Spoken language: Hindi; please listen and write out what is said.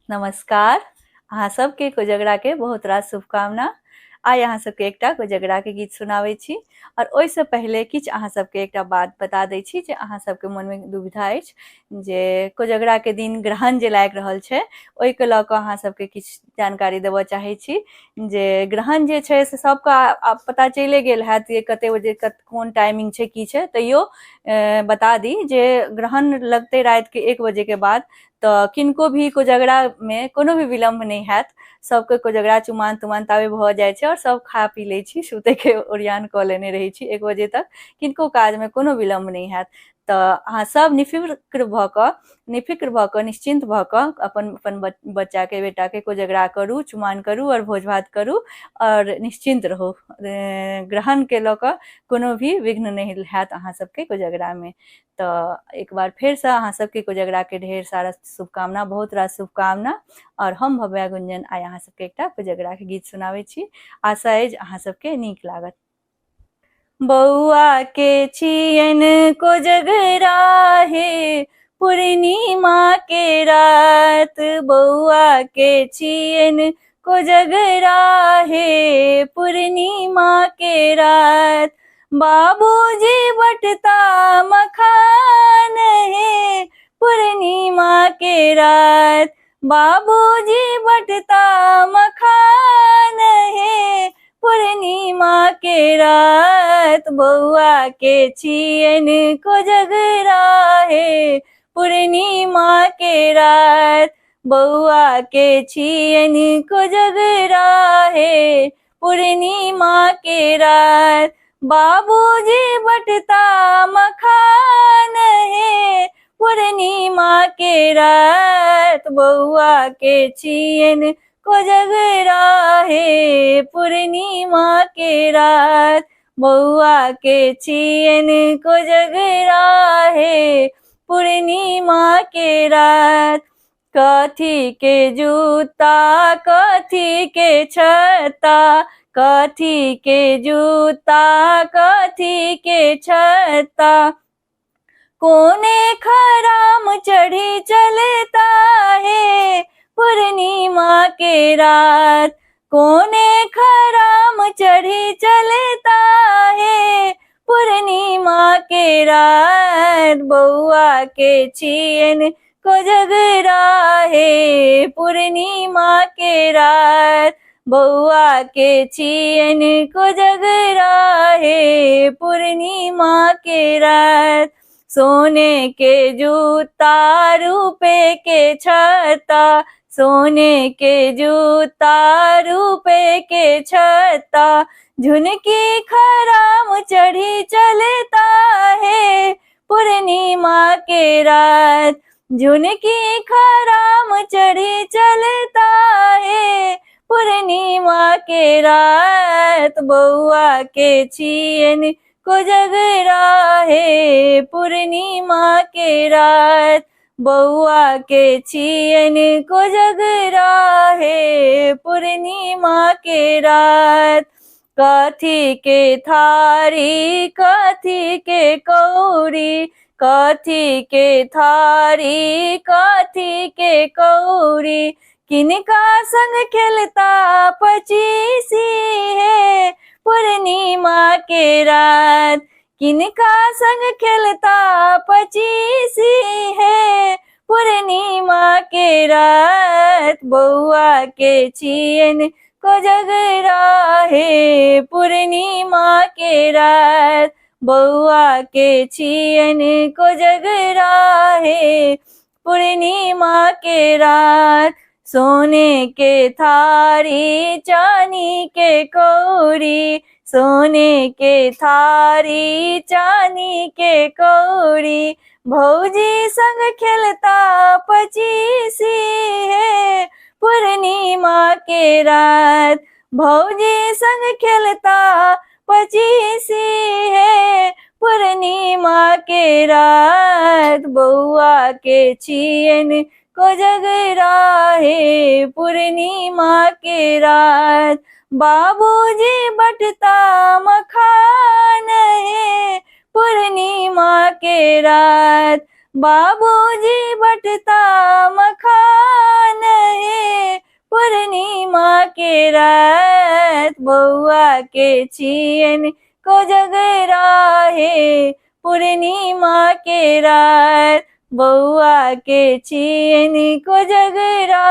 नमस्कार। अहाँ सबके कोजगरा के बहुत रास शुभकामना। आइ अहाँ सबके एकटा कोजगरा के गीत सुनाबै छी और ओइसँ पहिले किछु अहाँ सबके एकटा बात बता दै छी जे अहाँ सबके मन में दुविधा अछि जे कोजगरा के दिन ग्रहण जे लागि रहल छै ओइके लऽ कऽ अहाँ सबके किछु जानकारी देबऽ चाहै छी जे ग्रहण जे छै से सबके आब पता चलिए गेल हैत जे कते बजे कोन टाइमिंग छै की छै, तैयो बता दी जे ग्रहण लगतै राति के 1 बजे के बाद तऽ किनको भी कोजगरा में कोनो भी विलम्ब नहीं हैत। सबके कोजगरा चुमाओन तुमाओन ताबे भऽ जाइ छै और सब खा पी लै छी, सुतै के ओरियान कऽ लेने रहै छी 1 बजे तक। किनको काज में कोनो विलम्ब नहीं हैत तऽ अहाँ सब निफिक्र भऽ कऽ निश्चिंत भऽ कऽ अपन बच्चा के बेटा के कोजगरा करू, चुमाओन करू और भोज भात करू और निश्चिंत रहू। ग्रहण के लऽ कऽ कोनो भी विघ्न नहीं हैत अहाँ सबके कोजगरा में। तऽ एक बार फेर से अहाँ सबके कोजगरा के ढेर सारा शुभकामना, बहुत रास शुभकामना। और हम भव्या गुंजन आइ अहाँ सबके एकटा कोजगरा के गीत सुनाबै छी। आशा अछि अहाँ सबके नीक लागत। बौआ के छियन कोजगरा हे पूर्णिमा के रात, बौआ के छियन कोजगरा हे पूर्णिमा के रात। बाबूजी बटता मखान हे पूर्णिमा के रात, बाबूजी बटता मखान हे पूर्णिमा के रात। बौआ के छियन कोजगरा हे पूर्णिमा के रात, बौआ के छियन कोजगरा हे पूर्णिमा के रात। बाबूजी बटता मखान हे पूर्णिमा के रात, बौआ के छियन कोजगरा हे पूर्णिमा के रात, बौआ के छियन कोजगरा हे पूर्णिमा के रात। कथी के जूता कथी के छत्ता, कथी के जूता कथी के छत्ता, कोने खराम चढ़ी चलता है पूर्णिमा के रात, कोने खराम चढ़ी चलता है पूर्णिमा के रात। बौआ के छियन कोजगरा हे पूर्णिमा के रात, बौआ के छियन कोजगरा हे पूर्णिमा के रात। सोने के जूता रुपए के छत्ता, सोने के जूता रुपए के छत्ता, झुनकी खराम चढ़ी चलता है पूर्णिमा के रात, झुनकी खराम चढ़ी चलता है पूर्णिमा के रात। बौआ के छियन कोजगरा हे पूर्णिमा के रात, बौआ के छियन कोजगरा हे पूर्णिमा के रात। कथी के थारी कथी के कौड़ी, कथी के थारी कथी के कौड़ी, किनका संग खेलता पचीसी है पूर्णिमा के रात, किनका संग खेलता पचीसी है पूर्णिमा के रात। बौआ के छियन कोजगरा हे पूर्णिमा के रात, बौआ के छियन कोजगरा हे पूर्णिमा के रात। सोने के थारी चांदी के कौड़ी, सोने के थारी चांदी के कौड़ी, भौजी संग खेलता पचीसी है पूर्णिमा के रात, भौजी संग खेलता पचीसी है पूर्णिमा के रात। बौआ के छियन कोजगरा हे पूर्णिमा के रात, बाबूजी बटता मखान है पूर्णिमा के रात, बाबूजी बटता मखान है पूर्णिमा के रात बउआ के छियन कोजगरा हे। पूर्णिमा के रात बउआ के छियन कोजगरा